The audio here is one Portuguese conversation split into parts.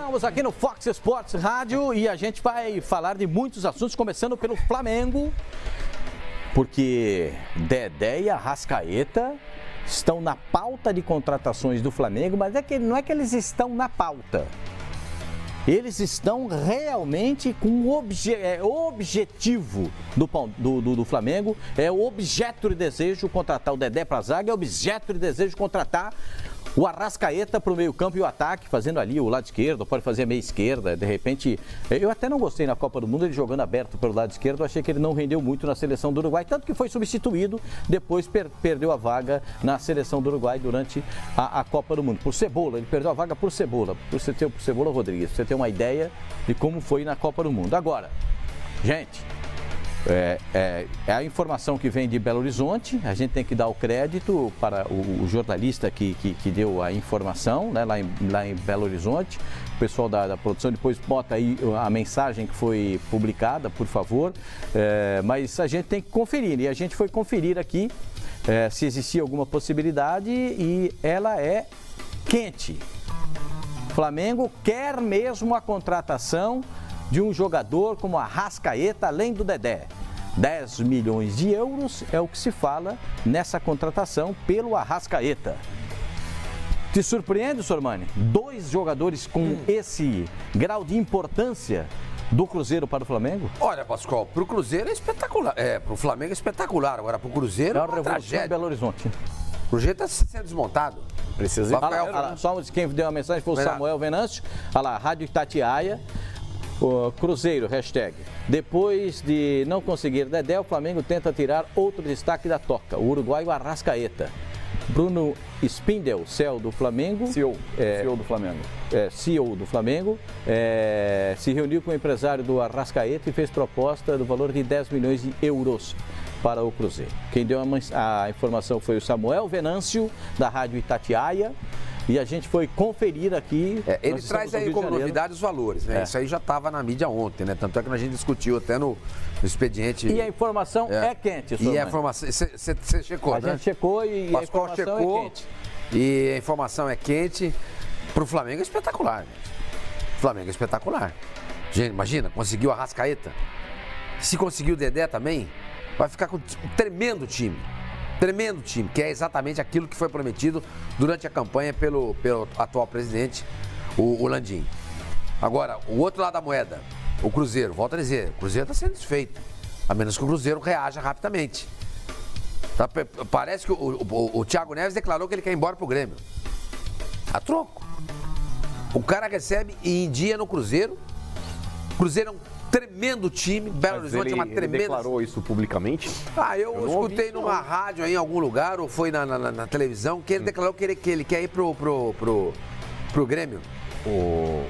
Continuamos aqui no Fox Sports Rádio e a gente vai falar de muitos assuntos, começando pelo Flamengo, porque Dedé e Arrascaeta estão na pauta de contratações do Flamengo, mas não é que eles estão na pauta. Eles estão realmente com o objetivo do Flamengo, é o objeto de desejo contratar o Dedé para a zaga, é o objeto de desejo contratar o Arrascaeta para o meio campo e o ataque, fazendo ali o lado esquerdo, pode fazer a meia esquerda, de repente... Eu até não gostei na Copa do Mundo, ele jogando aberto pelo lado esquerdo, achei que ele não rendeu muito na seleção do Uruguai, tanto que foi substituído, depois perdeu a vaga na seleção do Uruguai durante a Copa do Mundo. Por Cebola, ele perdeu a vaga por Cebola, por Cebola Rodrigues, pra você ter uma ideia de como foi na Copa do Mundo. Agora, gente... É a informação que vem de Belo Horizonte, a gente tem que dar o crédito para o jornalista que deu a informação, né, lá em Belo Horizonte. O pessoal da produção depois bota aí a mensagem que foi publicada, por favor, mas a gente tem que conferir, e a gente foi conferir aqui se existia alguma possibilidade e ela é quente. O Flamengo quer mesmo a contratação de um jogador como Arrascaeta, além do Dedé. 10 milhões de euros é o que se fala nessa contratação pelo Arrascaeta. Te surpreende, Sormani? 2 jogadores com esse grau de importância do Cruzeiro para o Flamengo? Olha, Pascoal, para o Cruzeiro é espetacular. Para o Flamengo é espetacular. Agora, para o Cruzeiro é uma tragédia. Belo Horizonte. O Cruzeiro está sendo desmontado. Precisa ir. Só quem deu a mensagem foi o Samuel Venâncio. Olha lá, Rádio Itatiaia. O Cruzeiro, hashtag. Depois de não conseguir Dedé, o Flamengo tenta tirar outro destaque da toca, o uruguaio Arrascaeta. Bruno Spindel, CEO do Flamengo. CEO do Flamengo. CEO do Flamengo. Se reuniu com o empresário do Arrascaeta e fez proposta do valor de 10 milhões de euros para o Cruzeiro. Quem deu a informação foi o Samuel Venâncio, da Rádio Itatiaia. E a gente foi conferir aqui. Ele traz aí como novidade os valores, né? Isso aí já estava na mídia ontem, né? Tanto é que a gente discutiu até no expediente. E a informação é quente, E a informação. Você checou, né? A gente checou e a informação é quente. E a informação é quente. Pro Flamengo é espetacular, gente. O Flamengo é espetacular. Gente, imagina, conseguiu a Arrascaeta. Se conseguiu o Dedé também, vai ficar com um tremendo time, que é exatamente aquilo que foi prometido durante a campanha pelo atual presidente, o Landim. Agora, o outro lado da moeda, o Cruzeiro, volto a dizer, o Cruzeiro está sendo desfeito, a menos que o Cruzeiro reaja rapidamente. Tá, parece que o Thiago Neves declarou que ele quer ir embora pro Grêmio. A troco. O cara recebe e em dia no Cruzeiro. O Cruzeiro é um tremendo time, Belo Horizonte é uma tremenda... Ele declarou isso publicamente? Eu escutei numa rádio aí, em algum lugar, ou foi na televisão, que ele declarou que ele quer ir pro Grêmio. O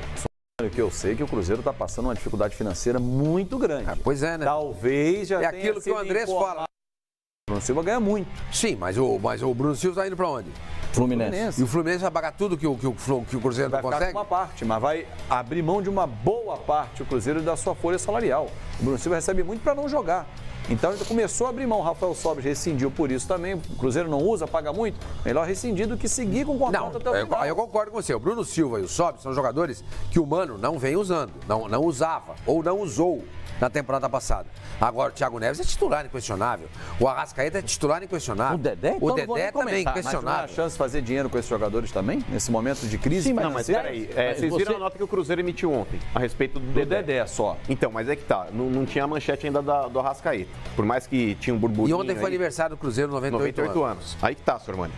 que eu sei é que o Cruzeiro está passando uma dificuldade financeira muito grande. Pois é, né? Talvez já tenha aquilo que o Andrés fala. O Bruno Silva ganha muito. Sim, mas o Bruno Silva está indo para onde? Fluminense. E o Fluminense vai pagar tudo que o Cruzeiro não consegue? Vai ficar com uma parte, mas vai abrir mão de uma boa parte o Cruzeiro da sua folha salarial. O Bruno Silva recebe muito para não jogar. Então ele começou a abrir mão. O Rafael Sobis rescindiu por isso também. O Cruzeiro não usa, paga muito. Melhor rescindir do que seguir com o contrato até o final. Eu concordo com você. O Bruno Silva e o Sobis são jogadores que o Mano não vem usando, não usava ou não usou na temporada passada. Agora o Thiago Neves é titular inquestionável. O Arrascaeta é titular inquestionável. O Dedé? O Dedé também inquestionável. Mas não há chance de fazer dinheiro com esses jogadores também? Nesse momento de crise? Sim, mas não, mas peraí. Vocês viram a nota que o Cruzeiro emitiu ontem a respeito do Dedé só. Então, mas é que tá. Não tinha a manchete ainda do Arrascaeta. Por mais que tinha um burburinho. E ontem foi aniversário do Cruzeiro, 98 anos. Aí que tá, Sormani.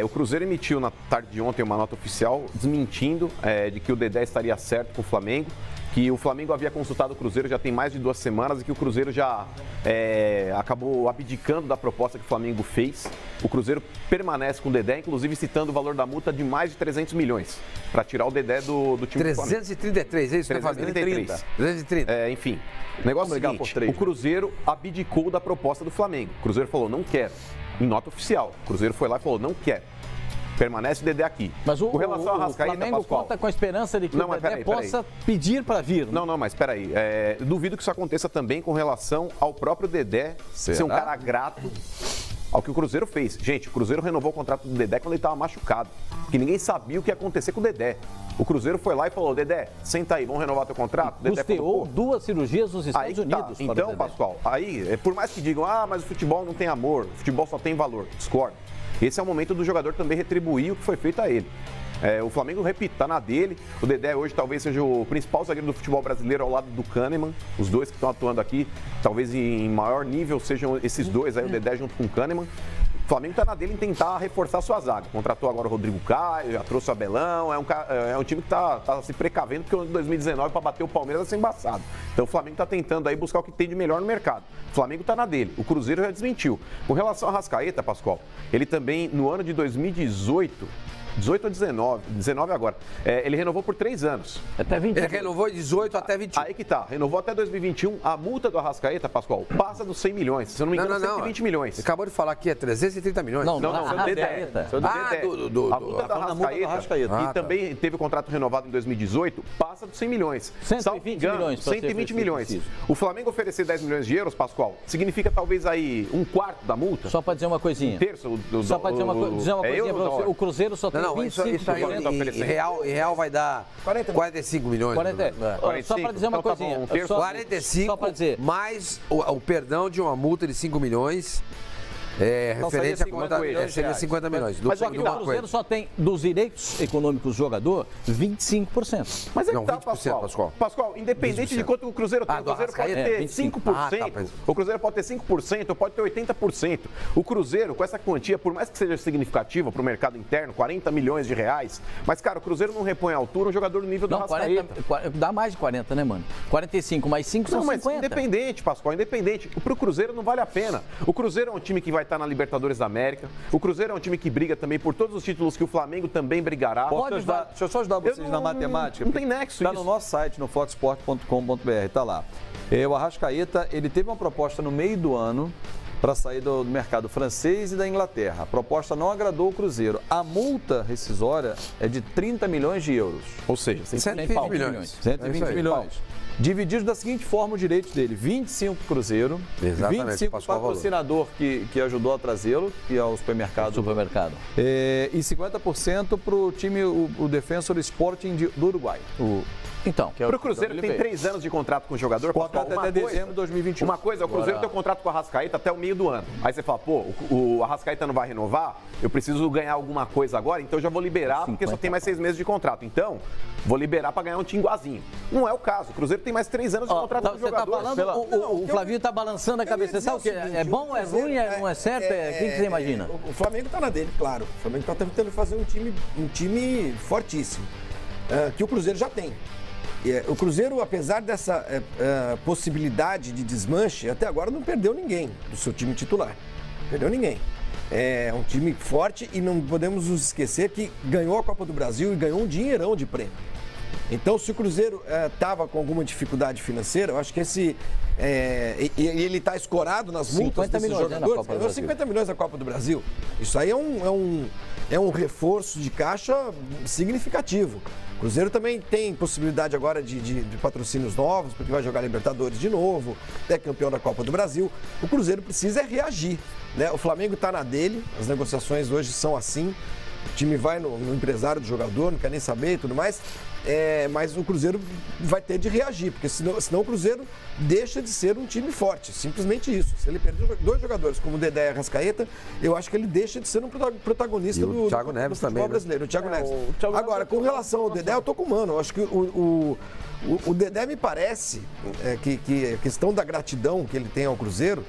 O Cruzeiro emitiu na tarde de ontem uma nota oficial desmentindo de que o Dedé estaria certo com o Flamengo, que o Flamengo havia consultado o Cruzeiro já tem mais de 2 semanas e que o Cruzeiro já acabou abdicando da proposta que o Flamengo fez. O Cruzeiro permanece com o Dedé, inclusive citando o valor da multa de mais de 300 milhões para tirar o Dedé do time 333, é isso? 333. 330. Enfim, o negócio é o seguinte, o Cruzeiro abdicou da proposta do Flamengo. O Cruzeiro falou, não quero. Em nota oficial, o Cruzeiro foi lá e falou, não quero. Permanece o Dedé aqui. Mas com relação ao Arrascaeta, Flamengo conta com a esperança de que o Dedé possa pedir para vir. Não, mas peraí. Duvido que isso aconteça também com relação ao próprio Dedé ser um cara grato ao que o Cruzeiro fez. Gente, o Cruzeiro renovou o contrato do Dedé quando ele estava machucado. Porque ninguém sabia o que ia acontecer com o Dedé. O Cruzeiro foi lá e falou, Dedé, senta aí, vamos renovar teu contrato? Dedé Custeou 2 cirurgias nos Estados Unidos. Então, Pascoal, aí, por mais que digam, mas o futebol não tem amor, o futebol só tem valor, discordo. Esse é o momento do jogador também retribuir o que foi feito a ele. O Flamengo, repito, tá na dele. O Dedé hoje talvez seja o principal zagueiro do futebol brasileiro ao lado do Kahneman. Os dois que estão atuando aqui, talvez em maior nível sejam esses dois aí, o Dedé junto com o Kahneman. O Flamengo está na dele em tentar reforçar a sua zaga. Contratou agora o Rodrigo Caio, já trouxe o Abelão. É um time que está se precavendo, porque o ano de 2019, para bater o Palmeiras, vai ser embaçado. Então o Flamengo está tentando aí buscar o que tem de melhor no mercado. O Flamengo está na dele. O Cruzeiro já desmentiu. Com relação ao Arrascaeta, Pascoal, ele também, no ano de 2018... 18 ou 19 agora. Ele renovou por 3 anos. Até 21. Ele renovou de 18 até 21. Aí que tá, renovou até 2021. A multa do Arrascaeta, Pascoal, passa dos 100 milhões. Se eu não me engano, 120 milhões. Você acabou de falar que é 330 milhões. Não, seu Dedé. A multa do Arrascaeta, que também teve o contrato renovado em 2018, passa dos 100 milhões. 120 milhões. 120 milhões. O Flamengo oferecer 10 milhões de euros, Pascoal, significa talvez aí um quarto da multa. Só para dizer uma coisinha. Um terço só para dizer uma coisinha para você. O Cruzeiro só tem 25%. Isso aí, em real vai dar 45 milhões. 45, só para dizer uma coisinha. 45, só para dizer. Mais o perdão de uma multa de 5 milhões. Referente a conta, seria 50 milhões. Mas o Cruzeiro só tem, dos direitos econômicos do jogador, 25%. Mas não, tá, 20%, Pascoal. Pascoal, independente 20%. De quanto o Cruzeiro tem, o Cruzeiro pode ter 5%, o Cruzeiro pode ter 5%, ou pode ter 80%. O Cruzeiro, com essa quantia, por mais que seja significativa para o mercado interno, 40 milhões de reais, mas, cara, o Cruzeiro não repõe à altura um jogador do nível do Arrascaeta. Dá mais de 40, né, mano? 45 mais 5 são 50. Mas independente, Pascoal, independente. Para o Cruzeiro não vale a pena. O Cruzeiro é um time que vai estar na Libertadores da América. O Cruzeiro é um time que briga também por todos os títulos que o Flamengo também brigará. Deixa eu só ajudar vocês na matemática. Não tem nexo isso. Está no nosso site, no foxsport.com.br, está lá. O Arrascaeta, ele teve uma proposta no meio do ano para sair do mercado francês e da Inglaterra. A proposta não agradou o Cruzeiro. A multa rescisória é de 30 milhões de euros. Ou seja, 120 milhões. 120 milhões. Dividido da seguinte forma o direito dele: 25 para o Cruzeiro, 25 para o patrocinador que ajudou a trazê-lo, que é o supermercado. E 50% para o time, o Defensor Sporting do Uruguai. Então, para o Cruzeiro que tem 3 anos de contrato com o jogador, contrato até dezembro de 2021. Uma coisa, o Cruzeiro tem um contrato com o Arrascaeta até o meio do ano. Aí você fala, o Arrascaeta não vai renovar, eu preciso ganhar alguma coisa agora, então eu já vou liberar, porque só tem mais 6 meses de contrato. Então, vou liberar para ganhar um tinguazinho. Não é o caso. O Cruzeiro tem mais 3 anos de contrato com o jogador. Tá falando, o Flavinho tá balançando a cabeça. Sabe o que? É bom, é ruim, não é certo? Quem que você imagina? O Flamengo tá na dele, claro. O Flamengo tá tentando fazer um time fortíssimo, que o Cruzeiro já tem. O Cruzeiro, apesar dessa possibilidade de desmanche, até agora não perdeu ninguém do seu time titular. Perdeu ninguém. É um time forte e não podemos nos esquecer que ganhou a Copa do Brasil e ganhou um dinheirão de prêmio. Então, se o Cruzeiro estava com alguma dificuldade financeira, eu acho que ele está escorado nas multas desses jogadores. Ganhou 50 milhões na Copa do Brasil. Isso aí é um reforço de caixa significativo. O Cruzeiro também tem possibilidade agora de patrocínios novos, porque vai jogar Libertadores de novo, é campeão da Copa do Brasil. O Cruzeiro precisa reagir, né? O Flamengo está na dele, as negociações hoje são assim. O time vai no empresário do jogador, não quer nem saber e tudo mais. Mas o Cruzeiro vai ter de reagir, porque senão o Cruzeiro deixa de ser um time forte. Simplesmente isso. Se ele perder 2 jogadores como o Dedé e a Arrascaeta, eu acho que ele deixa de ser um protagonista do futebol brasileiro. O Thiago Neves. Agora, com relação ao Dedé, eu tô com o Mano. Eu acho que o Dedé me parece que a questão da gratidão que ele tem ao Cruzeiro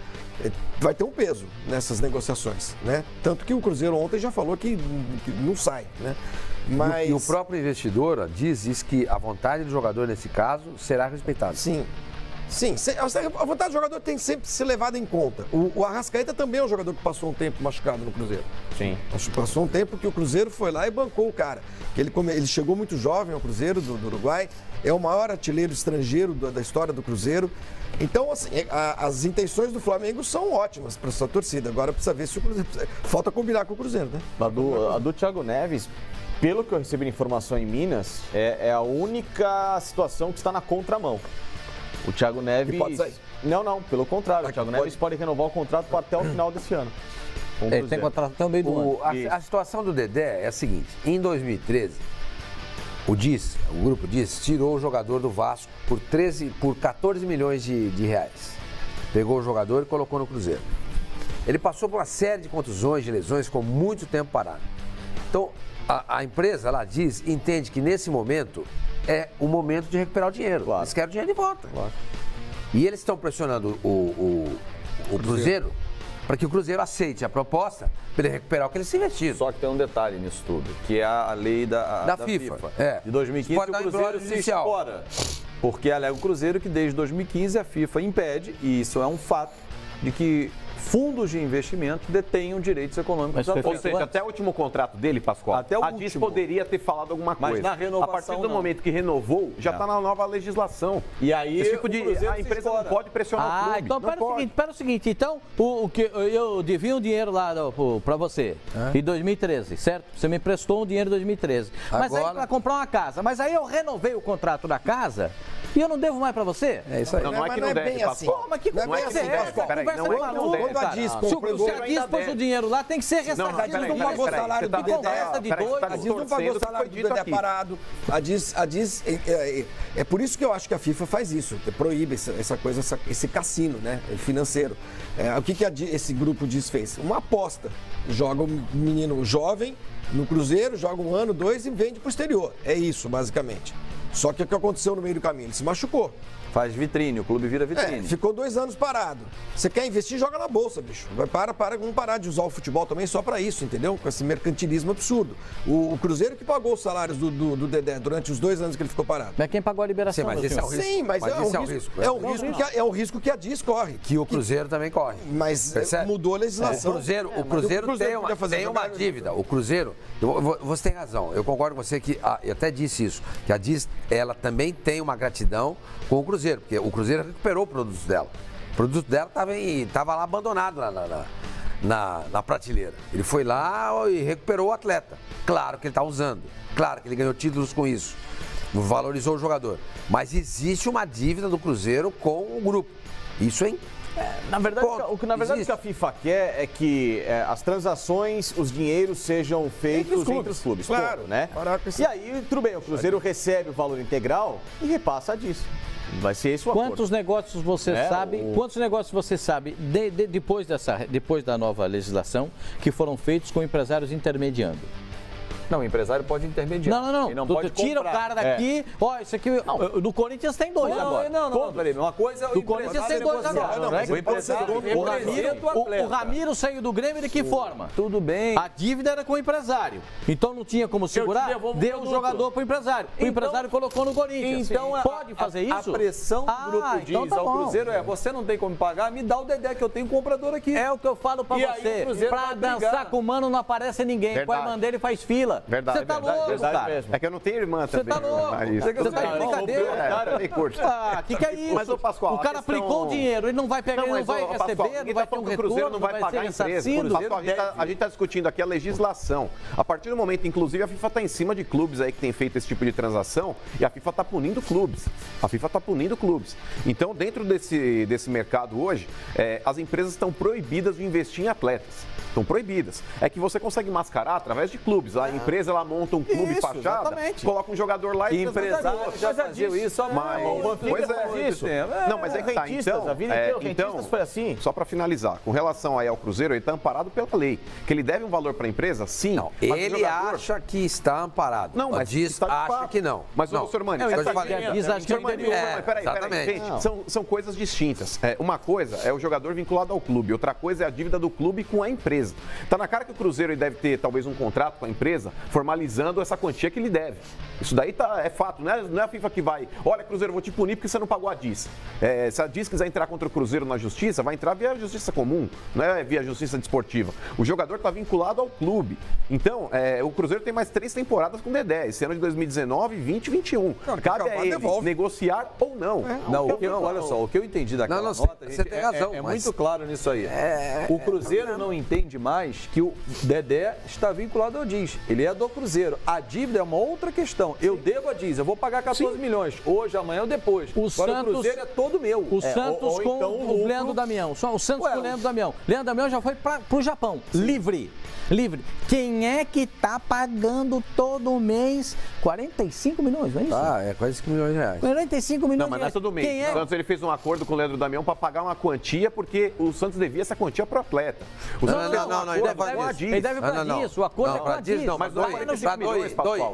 vai ter um peso nessas negociações, né? Tanto que o Cruzeiro ontem já falou que não sai, né? Mas... E o próprio investidor diz que a vontade do jogador, nesse caso, será respeitada. Sim. A vontade do jogador tem sempre que ser levada em conta. O Arrascaeta também é um jogador que passou um tempo machucado no Cruzeiro. Sim. Passou um tempo que o Cruzeiro foi lá e bancou o cara. Ele chegou muito jovem ao Cruzeiro do Uruguai, é o maior artilheiro estrangeiro da história do Cruzeiro. Então, assim, as intenções do Flamengo são ótimas para essa torcida. Agora precisa ver se o Cruzeiro... Falta combinar com o Cruzeiro, né? A do Thiago Neves, pelo que eu recebi de informação em Minas, é a única situação que está na contramão. O Thiago Neves... E pode sair? Não, pelo contrário. O Thiago Neves pode renovar o contrato até o final desse ano. Tem contrato até o meio do ano. A situação do Dedé é a seguinte: em 2013, o grupo Diz, tirou o jogador do Vasco por 14 milhões de reais. Pegou o jogador e colocou no Cruzeiro. Ele passou por uma série de contusões, de lesões, ficou muito tempo parado. Então, a empresa, ela diz, entende que nesse momento é o momento de recuperar o dinheiro. Claro. Eles querem o dinheiro de volta. Claro. E eles estão pressionando o Cruzeiro para que o Cruzeiro aceite a proposta para ele recuperar o que eles investiram. Só que tem um detalhe nisso tudo, que é a lei da FIFA. De 2015, o Cruzeiro se explora. Porque alega o Cruzeiro que desde 2015 a FIFA impede, e isso é um fato, de que fundos de investimento detenham direitos econômicos. Ou seja, até o último contrato dele, Pascoal, a DIS poderia ter falado alguma coisa. Mas na renovação, a partir do momento que renovou, já está na nova legislação. E aí a empresa não pode pressionar o clube. Então, pera o seguinte, então, o que eu devia um dinheiro lá para você, em 2013, certo? Você me emprestou um dinheiro em 2013. Mas aí para comprar uma casa, mas aí eu renovei o contrato da casa e eu não devo mais para você? É isso aí. Não é que não deve, Pascoal. Mas que conversa é essa? Conversa maluca. Se a DIS pôs o dinheiro lá, tem que ser ressarcido. Não pagou o salário do Dedé. A DIS não pagou o salário do Dedé parado. A DIS é por isso que eu acho que a FIFA faz isso, proíbe essa coisa, esse cassino, né, financeiro. O que esse grupo DIS fez? Uma aposta. Joga um menino jovem no Cruzeiro, joga 1 ano, 2 e vende pro exterior. É isso, basicamente. Só que o que aconteceu no meio do caminho? Ele se machucou. Faz vitrine, o clube vira vitrine. Ficou 2 anos parado. Você quer investir, joga na bolsa, bicho. Vamos parar de usar o futebol também só pra isso, entendeu? Com esse mercantilismo absurdo. O Cruzeiro que pagou os salários do Dedé durante os 2 anos que ele ficou parado. Mas quem pagou a liberação? Sim, mas esse é o risco. Sim, mas é o risco que a DIS corre. Que o Cruzeiro também corre. Mas mudou a legislação. O Cruzeiro tem uma dívida. O Cruzeiro, você tem razão. Eu concordo com você que, eu até disse isso, que a DIS, ela também tem uma gratidão com o Cruzeiro, porque o Cruzeiro recuperou o produto dela. O produto dela estava lá abandonado na prateleira. Ele foi lá e recuperou o atleta. Claro que ele está usando. Claro que ele ganhou títulos com isso. Valorizou o jogador. Mas existe uma dívida do Cruzeiro com o grupo. Isso é na verdade, o que a FIFA quer é que as transações, os dinheiros sejam feitos entre os clubes. Claro, né? E aí, tudo bem, o Cruzeiro recebe o valor integral e repassa disso. Vai ser esse o acordo. Quantos negócios você sabe depois da nova legislação que foram feitos com empresários intermediando? Não, o empresário pode intermediar. Não. Ele não pode tira comprar. O cara daqui, isso aqui... No Corinthians tem 2 agora. Não, peraí. Uma coisa... Do Corinthians tem 2 agora. O empresário o Ramiro saiu do Grêmio de que forma? Tudo bem. A dívida era com o empresário. Então não tinha como segurar, deu o jogador pro empresário. O empresário colocou no Corinthians. Então pode fazer isso? A pressão do grupo diz ao Cruzeiro você não tem como pagar, me dá o Dedé que eu tenho comprador aqui. É o que eu falo pra você. Pra dançar com o mano não aparece ninguém. Com a irmã dele faz fila. Verdade, você tá louco, cara. Mesmo. É que eu não tenho irmã também. Você tá louco. Você tá de brincadeira. Que é isso? Mas, Pascoal, o cara aplicou o dinheiro, ele não vai pegar, ele não vai receber, não vai ter um retorno, Cruzeiro não vai pagar a empresa. Pascoal, a gente está discutindo aqui a legislação. A partir do momento, inclusive, a FIFA está em cima de clubes aí que tem feito esse tipo de transação e a FIFA está punindo clubes. Então, dentro desse mercado hoje, as empresas estão proibidas de investir em atletas. Estão proibidas. É que você consegue mascarar através de clubes. A empresa, ela monta um clube fachada, exatamente. Coloca um jogador lá e empresário já fazia isso. Não, mas é que tá. Então, foi assim. Só para finalizar, com relação aí ao Cruzeiro, ele está amparado pela lei. Que ele deve um valor para a empresa, sim. Não, ele acha que está amparado. Não, mas diz, acha que não. Mas, ô, senhor Mani, peraí, são coisas distintas. Uma coisa é o jogador vinculado ao clube, outra coisa é a dívida do clube com a empresa. Tá na cara que o Cruzeiro ele deve ter talvez um contrato com a empresa formalizando essa quantia que ele deve. Isso daí é fato, não é a FIFA que vai, olha, Cruzeiro, vou te punir porque você não pagou a DIS. Se a DIS quiser entrar contra o Cruzeiro na justiça, vai entrar via justiça comum, não é via justiça desportiva. O jogador está vinculado ao clube. Então, o Cruzeiro tem mais 3 temporadas com o Dedé, esse ano de 2019, 20 e 21. Cabe a ele negociar ou não. Olha só, o que eu entendi daquela nota, você tem razão, é muito claro nisso aí. O Cruzeiro não entende mais que o Dedé está vinculado ao DIS. Ele é do Cruzeiro. A dívida é uma outra questão. Eu devo a DIS, eu vou pagar 14 milhões. Hoje, amanhã ou depois. O Cruzeiro é todo meu. O Santos com o Leandro Damião. O Santos com o Leandro Damião. Leandro Damião já foi pro Japão. Livre. livre. Quem é que tá pagando todo mês 45 milhões, não é isso? Tá, é quase 5 milhões de reais. 45 milhões Não, mas não é todo mês. Quem é? O Santos ele fez um acordo com o Leandro Damião para pagar uma quantia, porque o Santos devia essa quantia pro atleta. O Santos fez um acordo com a Diz. Ele deve pra Diz, o acordo é com a Diz. Não, mas não é 45 milhões, Pascoal.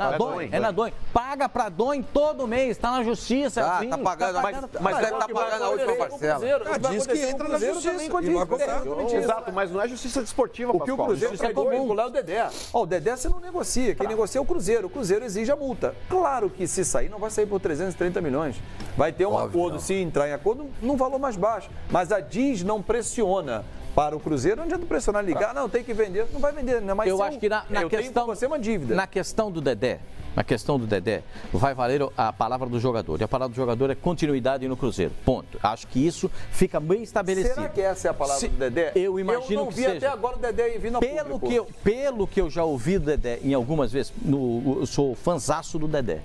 É na Doi. Paga pra Doi todo mês, tá na justiça. Tá, assim, tá pagando, mas deve estar pagando a última parcela. Diz que entra na justiça. Exato, mas não é justiça desportiva, O que o Cruzeiro pegou vincular é o Dedé. Ó, o Dedé você não negocia, quem negocia é o Cruzeiro. O Cruzeiro exige a multa. Claro que se sair, não vai sair por 330 milhões. Vai ter um acordo, se entrar em acordo, num valor mais baixo. Mas a Diz não pressiona para o Cruzeiro, não adianta pressionar, ligar, não, tem que vender, não vai vender, não é mais eu acho que na questão, você uma dívida. Na questão do Dedé, vai valer a palavra do jogador. E a palavra do jogador é continuidade no Cruzeiro. Ponto. Acho que isso fica bem estabelecido. Será que essa é a palavra do Dedé? Eu imagino que seja. Eu não vi até agora o Dedé vindo a público. Pelo que eu já ouvi do Dedé em algumas vezes, eu sou fanzaço do Dedé.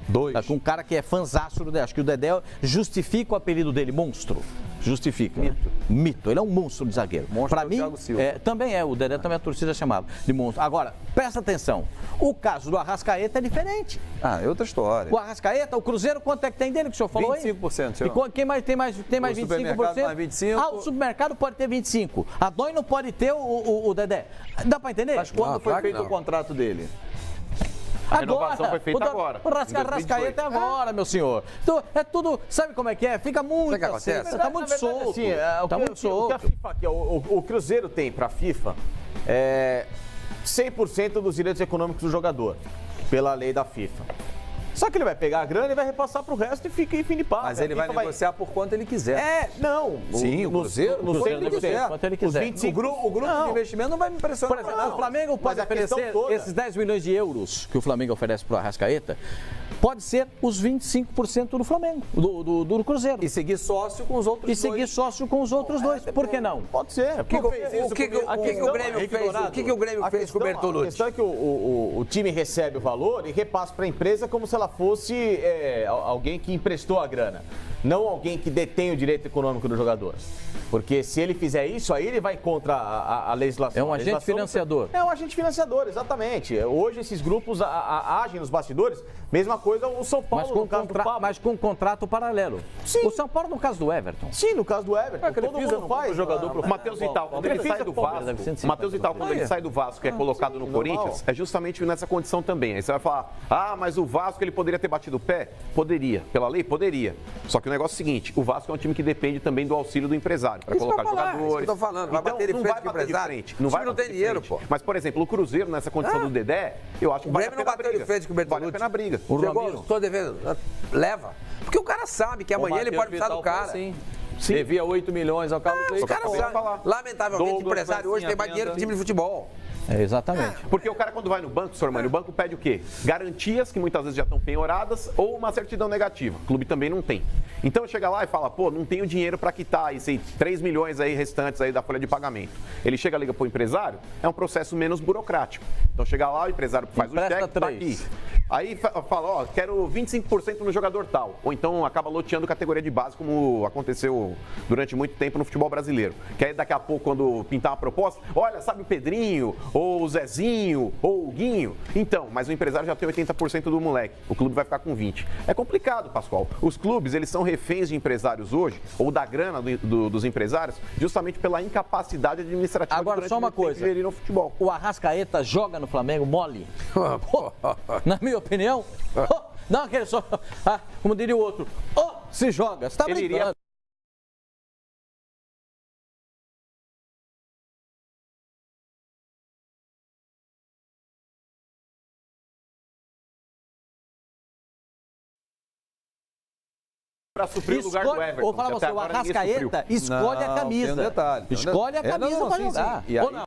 Com um cara que é fanzaço do Dedé. Acho que o Dedé justifica o apelido dele, monstro. Justifica. Mito. Ele é um monstro de zagueiro. Para mim, também é. O Dedé também a torcida chamava de monstro. Agora, presta atenção. O caso do Arrascaeta é diferente. Ah, é outra história. O Arrascaeta, o Cruzeiro, quanto é que tem dele que o senhor falou 25%, aí? E quem mais tem mais 25%? Mais 25%. Ah, o supermercado pode ter 25%. A Doi não pode ter o Dedé. Dá para entender? Mas quando foi feito o contrato dele? A renovação foi feita agora. O Arrascaeta é agora, meu senhor. Então, é tudo, sabe como é que é? Fica muito assim, tá muito solto. Assim, tá muito solto. O Cruzeiro tem para a FIFA 100% dos direitos econômicos do jogador, pela lei da FIFA. Só que ele vai pegar a grana e vai repassar pro resto e fica em fim de papo. Mas ele vai negociar por quanto ele quiser. Não. Sim, o Cruzeiro, no quanto ele quiser. O grupo de investimento não vai me impressionar. Por exemplo, o Flamengo pode oferecer esses 10 milhões de euros que o Flamengo oferece pro Arrascaeta, pode ser os 25% do Flamengo, do Cruzeiro. E seguir sócio com os outros dois. E seguir sócio com os outros dois. Por que não? Pode ser. O que o Grêmio fez com o Bertolucci? A questão é que o time recebe o valor e repassa para a empresa como se ela fosse alguém que emprestou a grana, não alguém que detém o direito econômico do jogador. Porque se ele fizer isso, aí ele vai contra a legislação. É um agente financiador. É um agente financiador, exatamente. Hoje esses grupos agem nos bastidores. Mesma coisa o São Paulo, mas com um contrato paralelo. Sim. O São Paulo no caso do Everton. Sim, no caso do Everton. Todo mundo faz. O jogador pro Matheus Vital, quando ele sai do Vasco, Matheus Vital, quando ele sai do Vasco, que é colocado no Corinthians, é justamente nessa condição também. Aí você vai falar, mas o Vasco ele poderia ter batido o pé? Poderia. Pela lei, poderia. Só que o negócio é o seguinte, o Vasco é um time que depende também do auxílio do empresário, para colocar jogadores. Isso que eu tô falando, vai bater de frente com o empresário. Não tem dinheiro, pô. Mas, por exemplo, o Cruzeiro, nessa condição do Dedé, eu acho que vale a pena a briga. O Grêmio não bateu de frente com o Bertolucci. Vale a pena a briga. O Ramiro, tô devendo, leva. Porque o cara sabe que amanhã ele pode precisar do cara. Sim. Devia 8 milhões ao Carlos Leite. Os caras sabem. Lamentavelmente, o empresário hoje tem mais dinheiro que time de futebol. Exatamente. Porque o cara quando vai no banco, Sormani, o banco pede o quê? Garantias, que muitas vezes já estão penhoradas, ou uma certidão negativa. O clube também não tem. Então chega lá e fala, não tenho dinheiro para quitar esses 3 milhões aí restantes aí da folha de pagamento. Ele chega, liga pro empresário, é um processo menos burocrático. Então chega lá, o empresário faz o cheque, tá aqui. Aí fala, quero 25% no jogador tal. Ou então acaba loteando categoria de base, como aconteceu durante muito tempo no futebol brasileiro. Que aí daqui a pouco, quando pintar uma proposta, olha, sabe o Pedrinho, ou o Zezinho, ou o Guinho? Então, mas o empresário já tem 80% do moleque. O clube vai ficar com 20%. É complicado, Pascoal. Os clubes, eles são reféns de empresários hoje, ou da grana dos empresários, justamente pela incapacidade administrativa. Agora, só uma coisa. De gerir no futebol. O Arrascaeta joga no Flamengo mole? Na minha opinião, não aquele só, como diria o outro, se joga, você tá brincando. Para suprir o lugar do Everton. Ou fala você, o Arrascaeta escolhe a camisa. Tem um detalhe. Escolhe a camisa para jogar. E aí, ou não?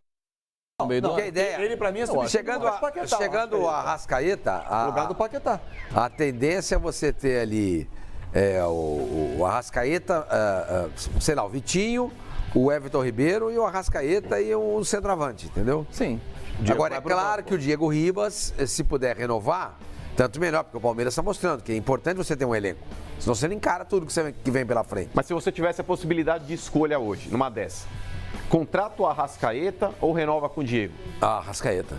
Porque a ideia, ele para mim é chegando o Arrascaeta, lugar do Paquetá. A tendência é você ter ali o Arrascaeta, sei lá, o Vitinho, o Everton Ribeiro e o Arrascaeta e o centroavante, entendeu? Sim. Agora, é claro que o Diego Ribas, se puder renovar, tanto melhor, porque o Palmeiras está mostrando que é importante você ter um elenco. Senão você não encara tudo que vem pela frente. Mas se você tivesse a possibilidade de escolha hoje, numa dessa, Contrata o Arrascaeta ou renova com o Diego? Arrascaeta.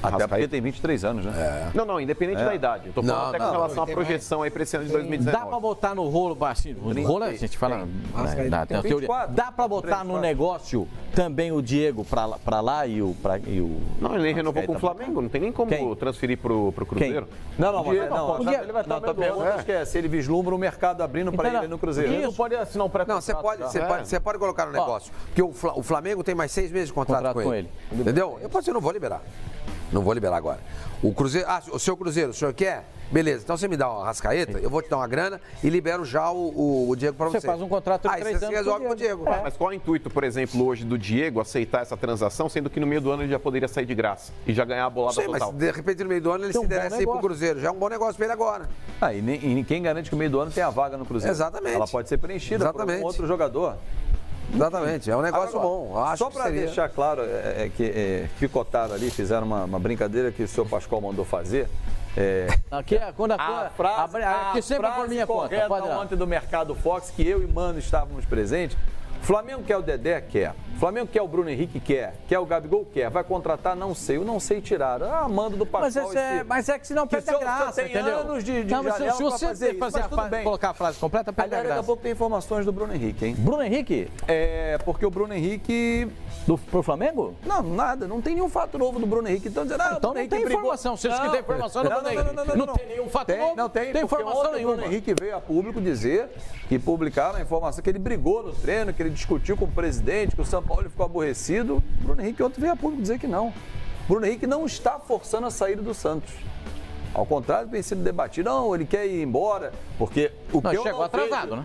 Até porque tem 23 anos, né? Não, independente da idade. Eu tô falando até com relação à projeção aí para esse ano de 2019. Dá para botar no rolo, assim, no rolo a gente fala na teoria. Dá para botar no negócio também o Diego para lá e o... Não, ele nem renovou com o Flamengo, não tem nem como transferir pro Cruzeiro. Não, ele vai estar na pergunta que é se ele vislumbra o mercado abrindo para ele no Cruzeiro. Ele não pode assinar um pré-contrato. Não, você pode colocar no negócio, porque o Flamengo tem mais 6 meses de contrato com ele. Entendeu? Eu não vou liberar. Não vou liberar agora. O Cruzeiro. O seu Cruzeiro, o senhor quer? Beleza, então você me dá uma Arrascaeta, eu vou te dar uma grana e libero já o Diego para você. Você faz um contrato de 3 anos. Aí você resolve com o Diego. Mas qual é o intuito, por exemplo, hoje do Diego aceitar essa transação, sendo que no meio do ano ele já poderia sair de graça e já ganhar a bolada total? Mas de repente no meio do ano ele se interessa aí pro Cruzeiro. Já é um bom negócio para ele agora. E quem garante que no meio do ano tem a vaga no Cruzeiro? Exatamente. Ela pode ser preenchida por um outro jogador. Exatamente, é um negócio bom. Só para deixar claro, que picotaram ali, fizeram uma brincadeira que o senhor Pascoal mandou fazer. Aqui é quando a frase sempre por minha conta. Ontem do Mercado Fox, que eu e Mano estávamos presentes. Flamengo quer o Dedé? Quer. Flamengo quer o Bruno Henrique? Quer. Quer o Gabigol? Quer. Vai contratar? Não sei. Eu não sei tirar. Mando do Pascoal. Mas é que senão perde a graça, entendeu? Anos de se você colocar a frase completa, perde a graça. Daqui a pouco tem informações do Bruno Henrique, hein? Bruno Henrique? Porque o Bruno Henrique... Pro Flamengo? Não, nada. Não tem nenhum fato novo do Bruno Henrique. Então não tem informação. Se vocês quiserem informação do Bruno Henrique, não tem nenhum fato novo. Não tem informação nenhuma. O Bruno Henrique veio a público dizer que publicaram a informação que ele brigou no treino, que ele discutiu com o presidente, que o São Paulo ficou aborrecido. O Bruno Henrique ontem veio a público dizer que não. O Bruno Henrique não está forçando a saída do Santos. Ao contrário, tem sido debatido. Não, ele quer ir embora, porque o que chegou atrasado, né?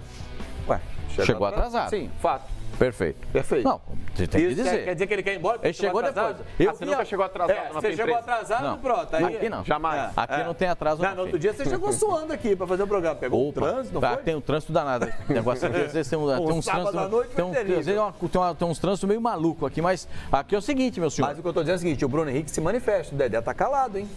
Ué, chegou atrasado. Sim, fato. Perfeito. Não, você tem que dizer. Quer dizer que ele quer ir embora? Ele chegou depois. Você nunca chegou atrasado na Você chegou atrasado, pronto. Aí, aqui não. Jamais. Aqui não tem atraso. No outro dia você chegou suando aqui para fazer o programa. Pegou o trânsito, não foi? Tem um trânsito danado. Negócio aqui, às vezes tem uns trânsitos. Tem uns trânsitos meio maluco aqui, mas aqui é o seguinte, meu senhor. Mas o que eu estou dizendo é o seguinte: o Bruno Henrique se manifesta, o Dedé tá calado, hein?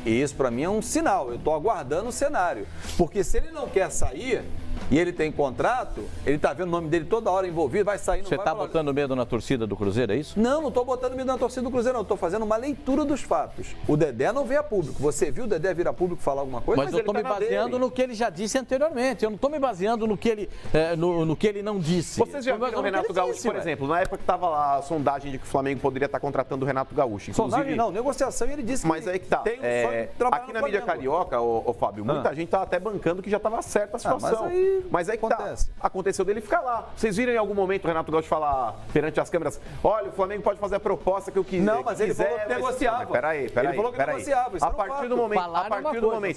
E isso para mim é um sinal. Eu estou aguardando o cenário. Porque se ele não quer sair e ele tem contrato, ele tá vendo o nome dele toda hora envolvido, vai sair, não vai. Você tá botando medo na torcida do Cruzeiro, é isso? Não tô botando medo na torcida do Cruzeiro, não. Tô fazendo uma leitura dos fatos. O Dedé não veio a público. Você viu o Dedé vir a público falar alguma coisa? Mas eu tô me baseando no que ele já disse anteriormente. Eu não tô me baseando no que ele, no que ele não disse. Vocês já viram o Renato Gaúcho, por exemplo, na época que tava lá a sondagem de que o Flamengo poderia estar contratando o Renato Gaúcho. Sondagem não, negociação, ele disse que mas aí que tá. Tem um sonho de trabalhar aqui na mídia carioca, ô Fábio, muita gente tá até bancando que já tava certa a situação. Mas aí que tá. Aconteceu dele ficar lá. Vocês viram em algum momento o Renato Gaúcho falar perante as câmeras: olha, o Flamengo pode fazer a proposta que eu quiser. Não, mas ele falou que negociava. Peraí. Ele falou que negociava. A partir do momento.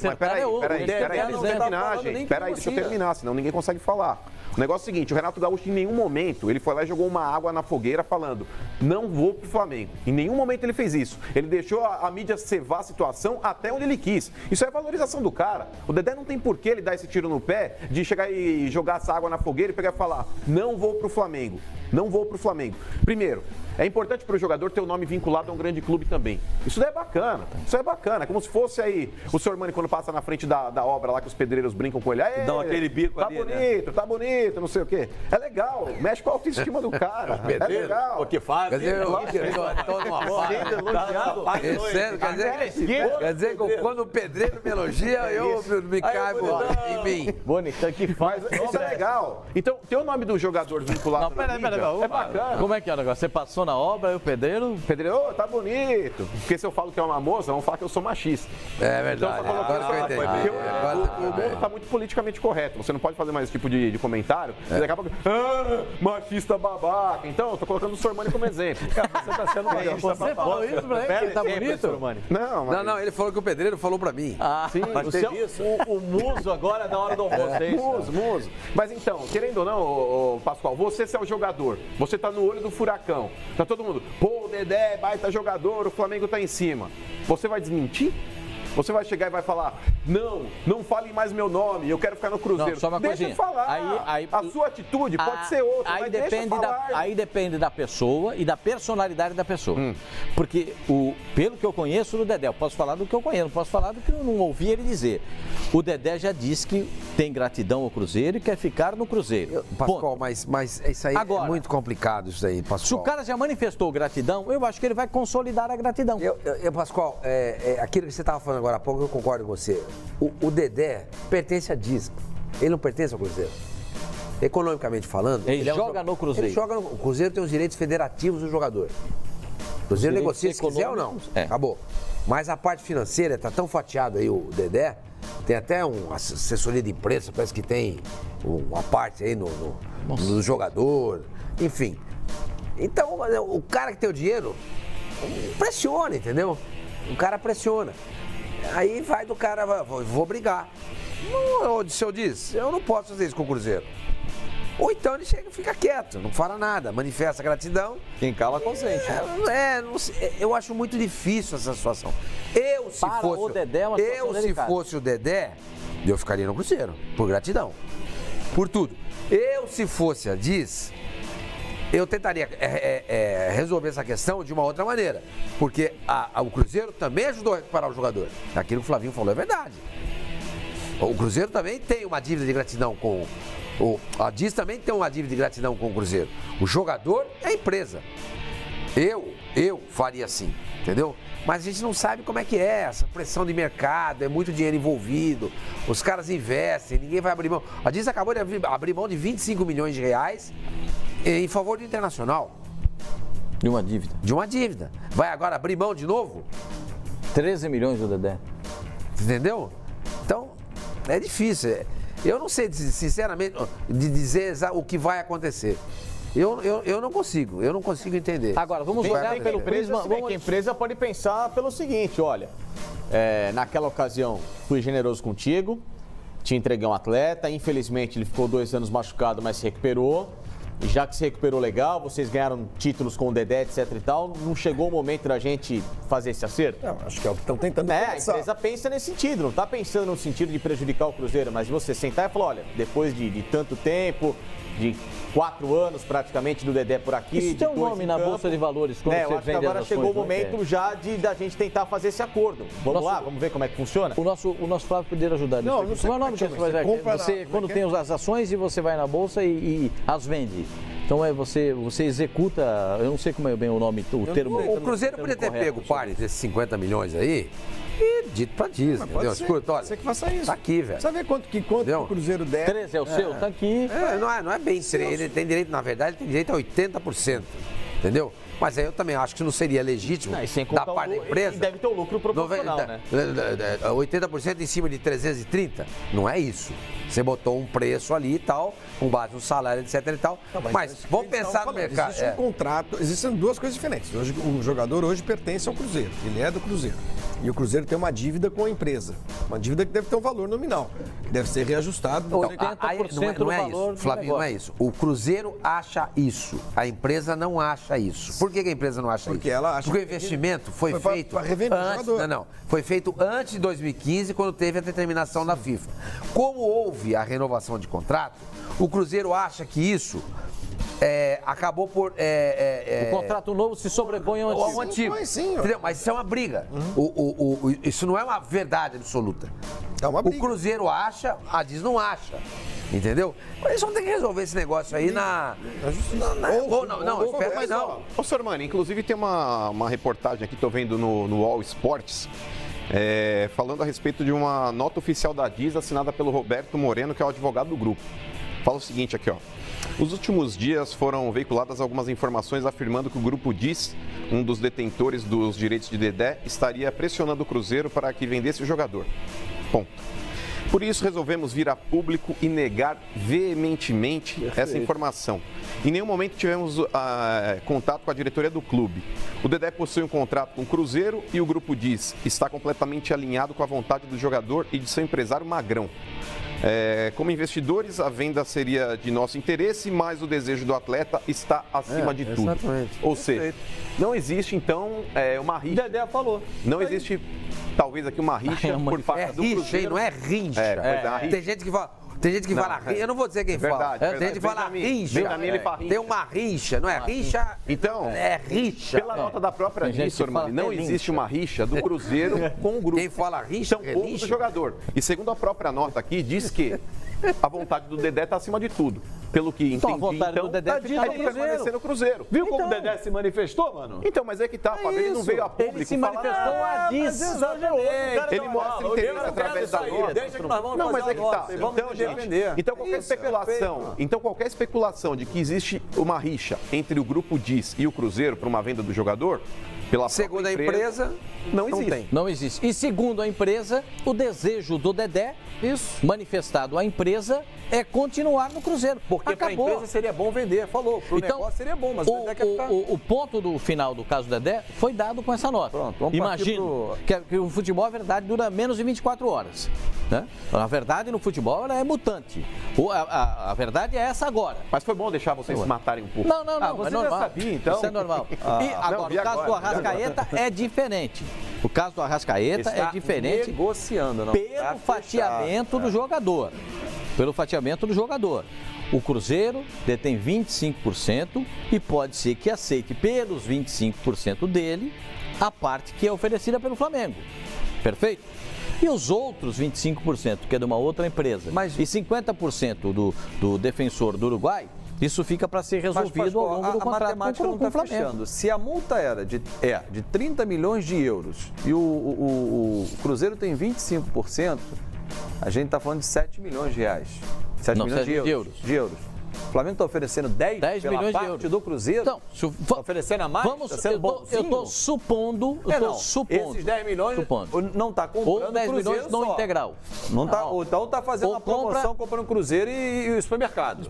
Mas peraí, deixa eu terminar, senão ninguém consegue falar. O negócio é o seguinte: o Renato Gaúcho em nenhum momento ele foi lá e jogou uma água na fogueira falando: não vou pro Flamengo. Em nenhum momento ele fez isso. Ele deixou a mídia cevar a situação até onde ele quis. Isso é valorização do cara. O Dedé não tem por que ele dar esse tiro no pé de chegar e jogar essa água na fogueira e pegar e falar: não vou pro Flamengo. Não vou pro Flamengo. Primeiro, é importante para o jogador ter o nome vinculado a um grande clube também. Isso daí é bacana. Isso é bacana. É como se fosse aí o senhor Mani quando passa na frente da obra lá que os pedreiros brincam com ele. Dão aquele bico tá ali, bonito, né? Tá bonito, não sei o quê. É legal. Mexe com a autoestima do cara. É legal. O que faz? Quer dizer que quando o pedreiro me elogia, eu me caibo em mim. Bonito, que faz. Isso é legal. Então, tem o nome do jogador vinculado. Não, peraí. É bacana. Como é que é o negócio? Você passou na obra e o pedreiro? Pedreiro, tá bonito. Porque se eu falo que é uma moça, vão falar que eu sou machista. É verdade. Então, agora que eu entendi. O mundo tá muito politicamente correto. Você não pode fazer mais esse tipo de comentário. E daqui a pouco, machista babaca. Então, eu tô colocando o Sormani como exemplo. Você tá sendo machista. Você falou isso pra ele? Ele tá bonito? Não, ele falou que o pedreiro falou pra mim. Sim, mas teve isso. O muso agora na hora do almoço. Muso. Mas então, querendo ou não, Pascoal, você é o jogador. Você tá no olho do furacão. Tá todo mundo, pô, o Dedé, baita jogador, o Flamengo tá em cima. Você vai desmentir? Você vai chegar e vai falar, não fale mais meu nome, eu quero ficar no Cruzeiro. Não, só uma deixa coisinha. eu falar. A sua atitude pode ser outra, aí mas depende deixa eu falar. Aí depende da pessoa e da personalidade da pessoa. Porque, pelo que eu conheço do Dedé, eu posso falar do que eu conheço, não posso falar do que eu não ouvi ele dizer. O Dedé já disse que tem gratidão ao Cruzeiro e quer ficar no Cruzeiro. Pascoal, mas isso aí Agora, é muito complicado, isso aí, Pascoal. Se o cara já manifestou gratidão, eu acho que ele vai consolidar a gratidão. Pascoal, aquilo que você estava falando agora há pouco, eu concordo com você. O Dedé pertence à Disco. Ele não pertence ao Cruzeiro. Economicamente falando... Ele joga no Cruzeiro. Ele joga o Cruzeiro tem os direitos federativos do jogador. O Cruzeiro negocia se quiser ou não. Acabou. Mas a parte financeira, está tão fatiado aí o Dedé, tem até uma assessoria de imprensa, parece que tem uma parte aí no jogador, enfim. Então, o cara que tem o dinheiro pressiona, entendeu? O cara pressiona. Aí vai do cara, vou brigar. O Odisseu diz, eu não posso fazer isso com o Cruzeiro. Ou então ele chega e fica quieto, não fala nada, manifesta gratidão. Quem cala consente. Eu acho muito difícil essa situação. Se fosse o Dedé, eu ficaria no Cruzeiro, por gratidão. Por tudo. Se fosse a Diz, eu tentaria resolver essa questão de uma outra maneira. Porque o Cruzeiro também ajudou a recuperar o jogador. Aquilo que o Flavinho falou é verdade. O Cruzeiro também tem uma dívida de gratidão com... A Diz também tem uma dívida de gratidão com o Cruzeiro. O jogador é a empresa. Eu faria assim, entendeu? Mas a gente não sabe como é que é, essa pressão de mercado, é muito dinheiro envolvido, os caras investem, ninguém vai abrir mão. A Diz acabou de abrir mão de 25 milhões de reais em favor do Internacional. De uma dívida. De uma dívida. Vai agora abrir mão de novo? 13 milhões do Dedé. Entendeu? Então, é difícil. Eu não sei, sinceramente, de dizer o que vai acontecer. Eu não consigo entender. Agora, vamos olhar pelo prisma. A empresa pode pensar pelo seguinte, olha, naquela ocasião fui generoso contigo, te entreguei um atleta, infelizmente ele ficou 2 anos machucado, mas se recuperou. Já que se recuperou legal, vocês ganharam títulos com o Dedé, etc e tal, não chegou o momento da gente fazer esse acerto? Não, acho que é o que estão tentando a empresa pensa nesse sentido, não está pensando no sentido de prejudicar o Cruzeiro, mas você sentar e falar, olha, depois de tanto tempo, de 4 anos praticamente do Dedé por aqui... Isso tem um nome na Bolsa de Valores quando você vende. Agora chegou o momento já da gente tentar fazer esse acordo. Vamos lá, vamos ver como é que funciona? O nosso Flávio poderia ajudar nisso. Não sei qual é o nome que você vai ver. Você, quando tem as ações e você vai na Bolsa e as vende. Então você executa, eu não sei como é bem o nome, o termo. O Cruzeiro podia ter pego parte desses 50 milhões aí e dito pra Disney, entendeu? Escuta, olha, você que faça isso. Tá aqui, velho. Sabe quanto o Cruzeiro der? 13 é o seu, tá aqui. Não é bem 13, ele tem direito, na verdade, ele tem direito a 80%, entendeu? Mas aí eu também acho que não seria legítimo da parte da empresa. Deve ter o lucro proporcional, né? 80% em cima de 330? Não é isso. Você botou um preço ali e tal, com base no salário, etc e tal. Não, mas vamos pensar no mercado. Existe um contrato, existem duas coisas diferentes. Hoje, o jogador hoje pertence ao Cruzeiro, ele é do Cruzeiro. E o Cruzeiro tem uma dívida com a empresa. Uma dívida que deve ter um valor nominal, que deve ser reajustado. Não é isso, Flavinho, não é isso. O Cruzeiro acha isso, a empresa não acha isso. Por que a empresa não acha isso? Porque ela acha que o investimento foi feito antes, foi feito antes de 2015, quando teve a determinação da FIFA. Como houve a renovação de contrato, o Cruzeiro acha que isso acabou por... o contrato novo se sobrepõe ao antigo. Entendeu? Mas isso é uma briga. Isso não é uma verdade absoluta. É uma briga. O Cruzeiro acha, a Diz não acha. Entendeu? Mas eles vão ter que resolver esse negócio aí na... Não. Ô, senhor Mani, inclusive tem uma reportagem aqui, tô vendo no All Sports, falando a respeito de uma nota oficial da Diz assinada pelo Roberto Moreno, que é o advogado do grupo. Fala o seguinte aqui, ó. Nos últimos dias foram veiculadas algumas informações afirmando que o Grupo Diz, um dos detentores dos direitos de Dedé, estaria pressionando o Cruzeiro para que vendesse o jogador. Ponto. Por isso, resolvemos vir a público e negar veementemente essa informação. Em nenhum momento tivemos contato com a diretoria do clube. O Dedé possui um contrato com o Cruzeiro e o Grupo Diz está completamente alinhado com a vontade do jogador e de seu empresário Magrão. Como investidores, a venda seria de nosso interesse, mas o desejo do atleta está acima de tudo. Exatamente. Ou seja, não existe, então, uma rixa. Dedé falou. Não existe talvez aqui uma rixa por parte do Cruzeiro. Hein? Não é rincha. Tem gente que fala... Tem gente que fala rincha, eu não vou dizer quem fala. Tem gente que fala rincha. Tem uma rincha, não é rincha? Então, é rixa. Pela nota da própria rixa, não existe uma rixa do Cruzeiro com o grupo. Quem fala rincha é pouco do jogador. E segundo a própria nota aqui, diz que a vontade do Dedé está acima de tudo. Pelo que entendi, a vontade do Dedé de permanecer no Cruzeiro. Viu como o Dedé se manifestou, mano? Então, mas é que tá, Fábio, ele não veio a público ele se manifestou ele mostra interesse através da nota. Deixa que nós vamos não, mas é que tá. Vamos defender. Então, qualquer especulação de que existe uma rixa entre o Grupo DIS e o Cruzeiro para uma venda do jogador, segundo a empresa, não existe. Não existe. E segundo a empresa, o desejo do Dedé, manifestado à empresa, é continuar no Cruzeiro. Porque para a empresa seria bom vender, falou. Para o negócio seria bom, mas o Dedé quer ficar... O ponto do final do caso do Dedé foi dado com essa nota. Pronto, vamos imagino que o futebol, a verdade, dura menos de 24 horas. Né? A verdade no futebol ela é mutante. A verdade é essa agora. Mas foi bom deixar vocês se matarem um pouco. Não, você é normal. Já sabia, então. Isso é normal. Agora, o caso do Arrascaeta é diferente. O caso do Arrascaeta é diferente negociando, não pelo fatiamento do jogador. Pelo fatiamento do jogador. O Cruzeiro detém 25% e pode ser que aceite pelos 25% dele a parte que é oferecida pelo Flamengo. Perfeito? E os outros 25%, que é de uma outra empresa, e 50% do defensor do Uruguai, isso fica para ser resolvido ao longo do contrato com o Flamengo. Fechando. Se a multa era de 30 milhões de euros e o Cruzeiro tem 25%, a gente está falando de 7 milhões de reais. 7 milhões de euros. O Flamengo está oferecendo 10 milhões de euros do Cruzeiro. Então, está oferecendo a mais? Eu estou supondo. Esses 10 milhões não está comprando ou 10 milhões não integral. Não tá, então está fazendo uma promoção comprando o Cruzeiro e o supermercado.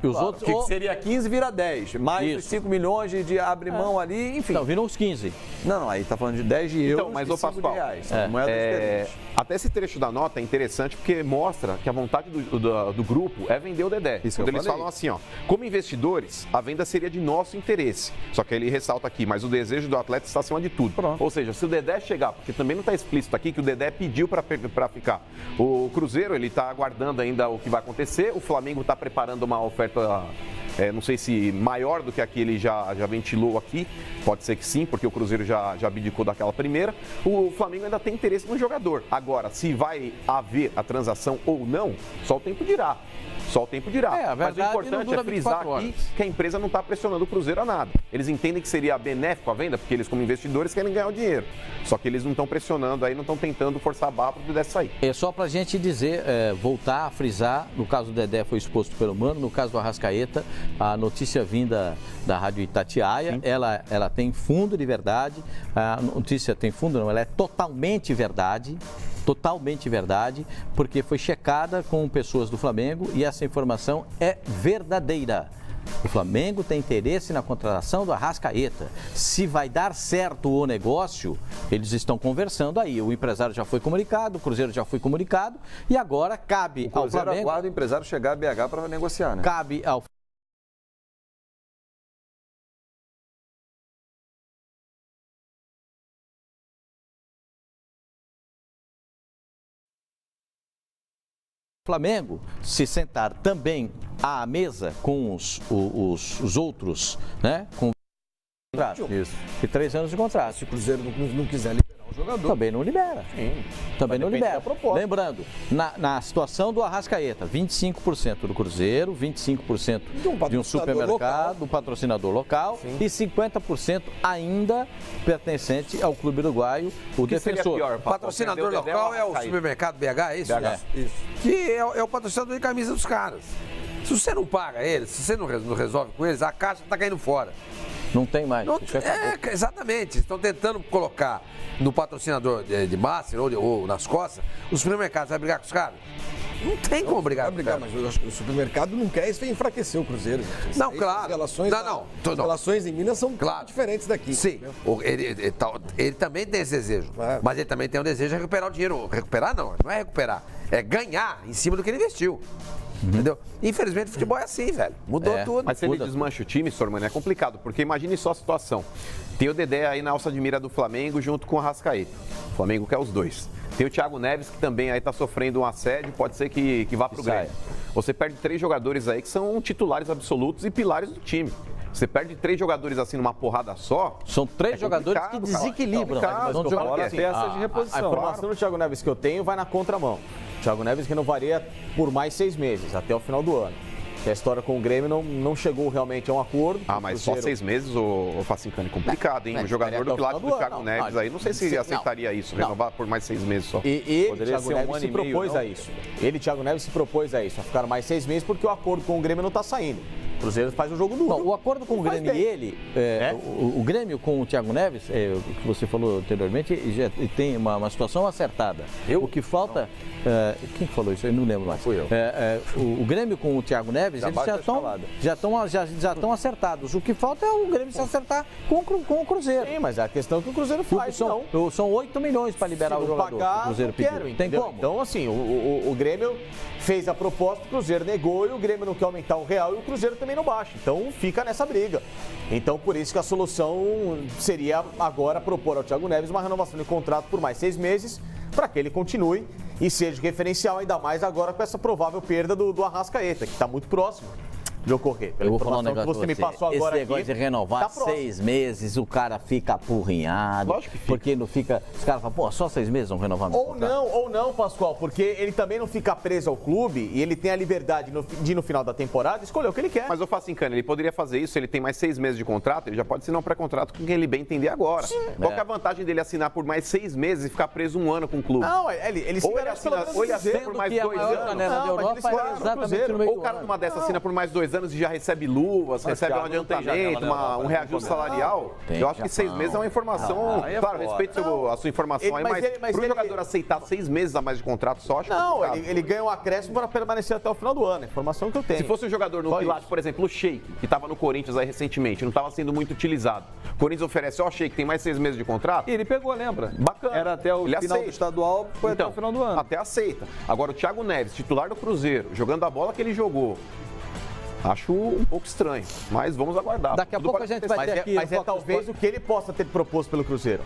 E os outros, que seria 15 vira 10. Mais os 5 milhões de abrir mão ali, enfim. Não, viram os 15. Não, aí está falando de 10 de euros mas e 5 de reais. Moeda diferente. Até esse trecho da nota é interessante porque mostra que a vontade do grupo é vender o Dedé. Isso quando eles falam assim, ó, como investidores, a venda seria de nosso interesse. Só que ele ressalta aqui, mas o desejo do atleta está acima de tudo. Pronto. Ou seja, se o Dedé chegar, porque também não está explícito aqui que o Dedé pediu para ficar. O Cruzeiro, ele está aguardando ainda o que vai acontecer. O Flamengo está preparando uma oferta... não sei se maior do que aqui ele já ventilou aqui, pode ser que sim, porque o Cruzeiro já abdicou daquela primeira. O Flamengo ainda tem interesse no jogador. Agora, se vai haver a transação ou não, só o tempo dirá. Mas o importante é frisar aqui que a empresa não está pressionando o Cruzeiro a nada. Eles entendem que seria benéfico a venda, porque eles, como investidores, querem ganhar o dinheiro. Só que eles não estão pressionando aí, não estão tentando forçar a barra para o Dedé sair. É só para a gente dizer, voltar a frisar, no caso do Dedé foi exposto pelo Mano, no caso do Arrascaeta, a notícia vinda da Rádio Itatiaia, ela tem fundo de verdade, a notícia tem fundo não, ela é totalmente verdade, porque foi checada com pessoas do Flamengo e essa informação é verdadeira. O Flamengo tem interesse na contratação do Arrascaeta. Se vai dar certo o negócio, eles estão conversando aí. O empresário já foi comunicado, o Cruzeiro já foi comunicado e agora cabe ao Flamengo... aguarda o empresário chegar a BH para negociar, né? Cabe ao Flamengo se sentar também à mesa com os outros, né? Com isso. E 3 anos de contrato. Se o Cruzeiro não quiser liberar o jogador. Também não libera. Sim. Também não libera. Lembrando, na situação do Arrascaeta, 25% do Cruzeiro, 25% de um supermercado, do patrocinador local. Sim. E 50% ainda pertencente ao clube uruguaio, o defensor. Pior, o patrocinador local é o supermercado BH, é isso? Isso. Que é o patrocinador de camisa dos caras. Se você não paga eles, se você não resolve com eles, a caixa está caindo fora. Não tem mais. Exatamente. Estão tentando colocar no patrocinador de Master ou nas costas, os supermercados. Vai brigar com os caras? Não tem como brigar. Vai brigar, mas eu acho que o supermercado não quer isso, enfraquecer o Cruzeiro. Gente. Não, claro. As relações em Minas são diferentes daqui. Sim. Ele também tem esse desejo. Mas ele também tem o desejo de recuperar o dinheiro. Recuperar não é recuperar. É ganhar em cima do que ele investiu. Entendeu? Infelizmente o futebol é assim, velho. Mudou tudo. Mas se ele desmancha o time, Sormani, é complicado, porque imagine só a situação. Tem o Dedé aí na alça de mira do Flamengo junto com o Arrascaeta. O Flamengo quer os dois. Tem o Thiago Neves, que também aí tá sofrendo um assédio, pode ser que vá pro Grêmio. Você perde 3 jogadores aí que são titulares absolutos e pilares do time. Você perde 3 jogadores assim numa porrada só. São 3 jogadores que desequilibram. A informação do Thiago Neves que eu tenho vai na contramão. O Thiago Neves renovaria por mais 6 meses, até o final do ano. Que a história com o Grêmio não chegou realmente a um acordo. Mas só 6 meses, o Facincani, complicado, hein? O jogador do pilar do Thiago Neves aí, não sei se aceitaria isso, renovar por mais 6 meses só. E ele, Thiago Neves, se propôs a isso. Ele, Thiago Neves, se propôs a isso, a ficar mais 6 meses, porque o acordo com o Grêmio não está saindo. O Cruzeiro faz um jogo duro. Não, o acordo com o Grêmio e ele, o Grêmio com o Thiago Neves, o que você falou anteriormente, já tem uma situação acertada. O que falta... quem falou isso? Eu não lembro mais. Fui eu. O Grêmio com o Thiago Neves, eles já estão acertados. O que falta é o Grêmio se acertar com o Cruzeiro. Sim, mas é a questão que o Cruzeiro faz. São 8 milhões para liberar o jogador. Pagar, o Cruzeiro pediu. Tem como? Então, assim, o Grêmio fez a proposta, o Cruzeiro negou e o Grêmio não quer aumentar o real e o Cruzeiro também não baixa. Então, fica nessa briga. Então, por isso que a solução seria agora propor ao Thiago Neves uma renovação de contrato por mais 6 meses para que ele continue e seja referencial, ainda mais agora com essa provável perda do Arrascaeta, que está muito próximo de ocorrer. Eu vou falar um negócio que você me passou agora esse negócio aqui, de renovar 6 meses, o cara fica apurrinhado. Lógico que fica. Porque não fica... Os caras falam, pô, só 6 meses vão renovar meu contrato. Ou não, Pascoal, porque ele também não fica preso ao clube e ele tem a liberdade de no final da temporada escolher o que ele quer. Mas o Facincani, ele poderia fazer isso, ele tem mais 6 meses de contrato, ele já pode assinar um pré-contrato com quem ele bem entender agora. Sim. Qual que é a vantagem dele assinar por mais 6 meses e ficar preso 1 ano com o clube? Não, ele se garante pelo menos ou ele assina por mais 2 anos. Ou o cara numa dessa assina por mais 2 anos e já recebe luvas, recebe um adiantamento, um reajuste salarial. Eu acho que 6 meses é uma informação. Claro, respeito a sua informação aí, mas para o jogador aceitar 6 meses a mais de contrato só, acho que não, ele ganha um acréscimo para permanecer até o final do ano. É a informação que eu tenho. Se fosse um jogador no Pilates, por exemplo, o Sheik, que estava no Corinthians aí recentemente, não estava sendo muito utilizado. O Corinthians oferece, Sheik, tem mais 6 meses de contrato? E ele pegou, lembra? Bacana. Era até o final do estadual, foi até o final do ano. Até aceita. Agora, o Thiago Neves, titular do Cruzeiro, jogando a bola que ele jogou. Acho um pouco estranho, mas vamos aguardar. Daqui a pouco a gente vai ter aqui... Mas é talvez o que ele possa ter proposto pelo Cruzeiro.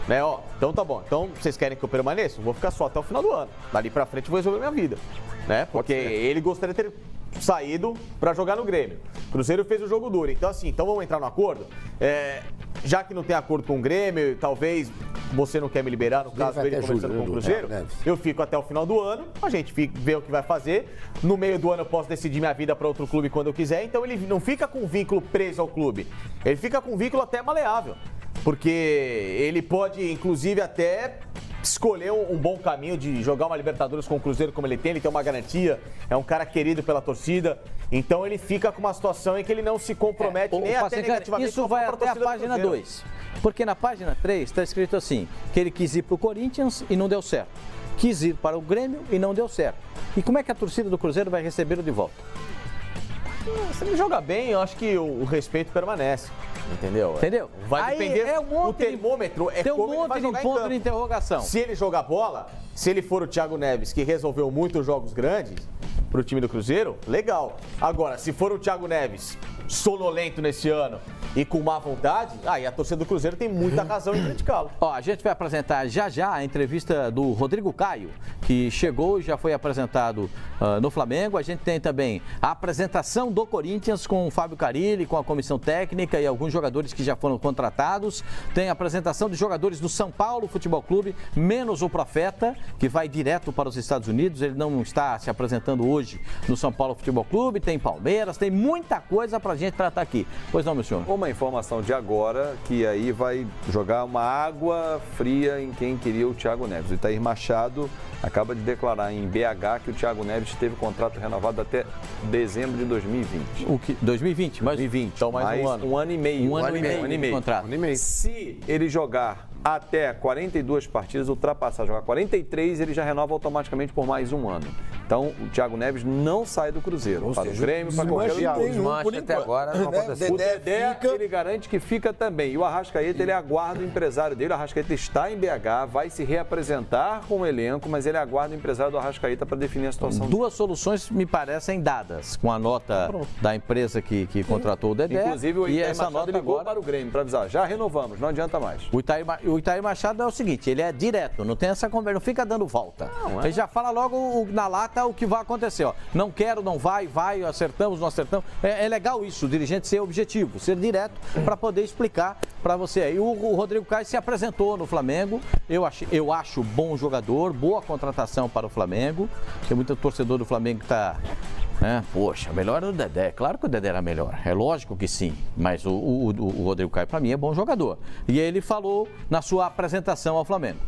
Né, então tá bom. Então vocês querem que eu permaneça? Eu vou ficar só até o final do ano. Dali pra frente eu vou resolver minha vida. Né? Porque ele gostaria de ter saído pra jogar no Grêmio. O Cruzeiro fez o jogo duro. Então assim, vamos entrar no acordo? Já que não tem acordo com o Grêmio, talvez você não quer me liberar, no caso dele conversando com o Cruzeiro, eu fico até o final do ano, a gente vê o que vai fazer. No meio do ano eu posso decidir minha vida para outro clube quando eu quiser, então ele não fica com um vínculo preso ao clube, ele fica com um vínculo até maleável, porque ele pode, inclusive, até escolher um bom caminho de jogar uma Libertadores com o Cruzeiro como ele tem uma garantia, é um cara querido pela torcida, então ele fica com uma situação em que ele não se compromete nem até negativamente. Isso vai até a página 2, porque na página 3 está escrito assim, que ele quis ir para o Corinthians e não deu certo, quis ir para o Grêmio e não deu certo. E como é que a torcida do Cruzeiro vai recebê-lo de volta? Se ele joga bem, eu acho que o respeito permanece. Entendeu? Vai depender. O termômetro é como ele vai jogar em campo. De interrogação. Se ele jogar bola, se ele for o Thiago Neves, que resolveu muitos jogos grandes pro time do Cruzeiro, legal. Agora, se for o Thiago Neves sonolento nesse ano e com má vontade, aí a torcida do Cruzeiro tem muita razão em criticá-lo. A gente vai apresentar já a entrevista do Rodrigo Caio, que chegou e já foi apresentado no Flamengo. A gente tem também a apresentação do Corinthians com o Fábio Carille, com a comissão técnica e alguns jogadores que já foram contratados. Tem a apresentação de jogadores do São Paulo Futebol Clube, menos o Profeta, que vai direto para os Estados Unidos. Ele não está se apresentando hoje no São Paulo Futebol Clube. Tem Palmeiras, tem muita coisa para a gente tratar aqui. Pois não, meu senhor? Uma informação de agora, que aí vai jogar uma água fria em quem queria o Thiago Neves. O Itair Machado acaba de declarar em BH que o Thiago Neves teve contrato renovado até dezembro de 2020. O que? 2020? 2020. Então mais um ano e meio. Um ano e meio de contrato. Se ele jogar até 42 partidas, jogar 43, ele já renova automaticamente por mais um ano. Então, o Thiago Neves não sai do Cruzeiro. Para o Grêmio, para qualquer outro. O desmanche até agora não aconteceu. O Dedé, ele garante que fica também. E o Arrascaeta, ele aguarda o empresário dele. O Arrascaeta está em BH, vai se reapresentar com o elenco, mas ele aguarda o empresário do Arrascaeta para definir a situação. Duas soluções me parecem dadas, com a nota da empresa que contratou o Dedé. Inclusive, o Itair essa Machado nota ligou agora para o Grêmio para avisar. Já renovamos, não adianta mais. O Itair Machado é o seguinte, ele é direto, não tem essa conversa, não fica dando volta. Ele já fala logo na lata o que vai acontecer. Ó. Não quero, não vai, acertamos, não acertamos. É legal isso, o dirigente ser objetivo, ser direto para poder explicar para você. E o Rodrigo Caio se apresentou no Flamengo, eu acho bom jogador, boa contratação para o Flamengo, tem muito torcedor do Flamengo que está... poxa, melhor era o Dedé. Claro que o Dedé era melhor, é lógico que sim. Mas o Rodrigo Caio, para mim, é bom jogador. E ele falou na sua apresentação ao Flamengo.